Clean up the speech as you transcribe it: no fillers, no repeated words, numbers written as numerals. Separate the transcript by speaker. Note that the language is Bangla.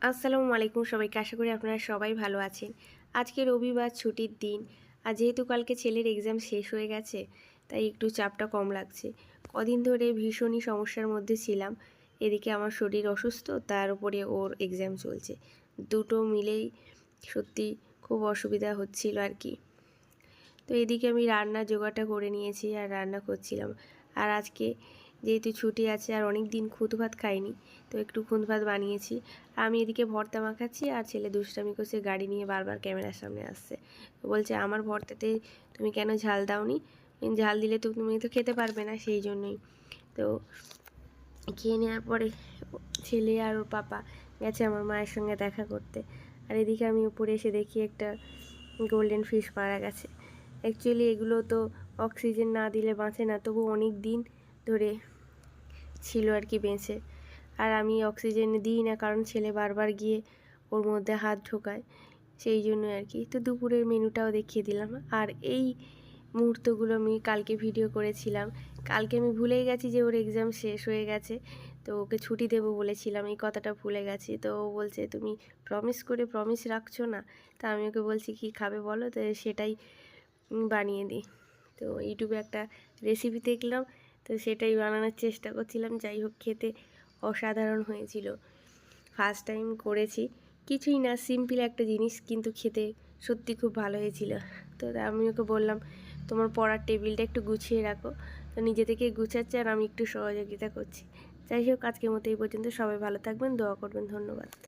Speaker 1: আসসালামু আলাইকুম সবাইকে। আশা করি আপনারা সবাই ভালো আছেন। আজকে রবিবার, ছুটির দিন। আর যেহেতু কালকে ছেলের এক্সাম শেষ হয়ে গেছে, তাই একটু চাপটা কম লাগছে। কদিন ধরে ভীষণই সমস্যার মধ্যে ছিলাম। এদিকে আমার শরীর অসুস্থ, তার উপরে ওর এক্সাম চলছে। দুটো মিলেই সত্যি খুব অসুবিধা হচ্ছিল আর কি। তো এদিকে আমি রান্নার জোগাড়টা করে নিয়েছি আর রান্না করছিলাম। আর আজকে যেহেতু ছুটি আছে আর অনেক দিন খুদ ভাত খাইনি, তো একটু খুদ ভাত বানিয়েছি। আর আমি এদিকে ভর্তা মাখাচ্ছি আর ছেলে দুষ্টামি করছে, গাড়ি নিয়ে বারবার ক্যামেরার সামনে আসছে। বলছে আমার ভর্তাতে তুমি কেন ঝাল দাওনি, ঝাল দিলে তো তুমি তো খেতে পারবে না, সেই জন্যই। তো খেয়ে নেওয়ার পরে ছেলে আর ওর পাপা গেছে আমার মায়ের সঙ্গে দেখা করতে। আর এদিকে আমি উপরে এসে দেখি একটা গোল্ডেন ফিশ মারা গেছে। অ্যাকচুয়ালি এগুলো তো অক্সিজেন না দিলে বাঁচে না, তবু অনেক দিন ধরে ছিল আর কি বেঁচে। আর আমি অক্সিজেন দিই না, কারণ ছেলে বারবার গিয়ে ওর মধ্যে হাত ঢোকায়, সেই জন্য আর কি। তো দুপুরের মেনুটাও দেখিয়ে দিলাম। আর এই মুহূর্তগুলো আমি কালকে ভিডিও করেছিলাম। কালকে আমি ভুলেই গেছি যে ওর এক্সাম শেষ হয়ে গেছে, তো ওকে ছুটি দেবো বলেছিলাম, এই কথাটা ভুলে গেছি। তো ও বলছে তুমি প্রমিস রাখছো না। তা আমি ওকে বলছি কী খাবে বলো, তো সেটাই বানিয়ে দিই। তো ইউটিউবে একটা রেসিপি দেখলাম, তো সেটাই বানানোর চেষ্টা করছিলাম। যাই হোক, খেতে অসাধারণ হয়েছিল। ফার্স্ট টাইম করেছি, কিছুই না, সিম্পল একটা জিনিস, কিন্তু খেতে সত্যি খুব ভালো হয়েছিল। তো আমি ওকে বললাম তোমার পড়ার টেবিলটা একটু গুছিয়ে রাখো। তো নিজে থেকে গুছাচ্ছে আর আমি একটু সহযোগিতা করছি। যাই হোক, আজকের মতো এই পর্যন্ত। সবাই ভালো থাকবেন, দোয়া করবেন। ধন্যবাদ।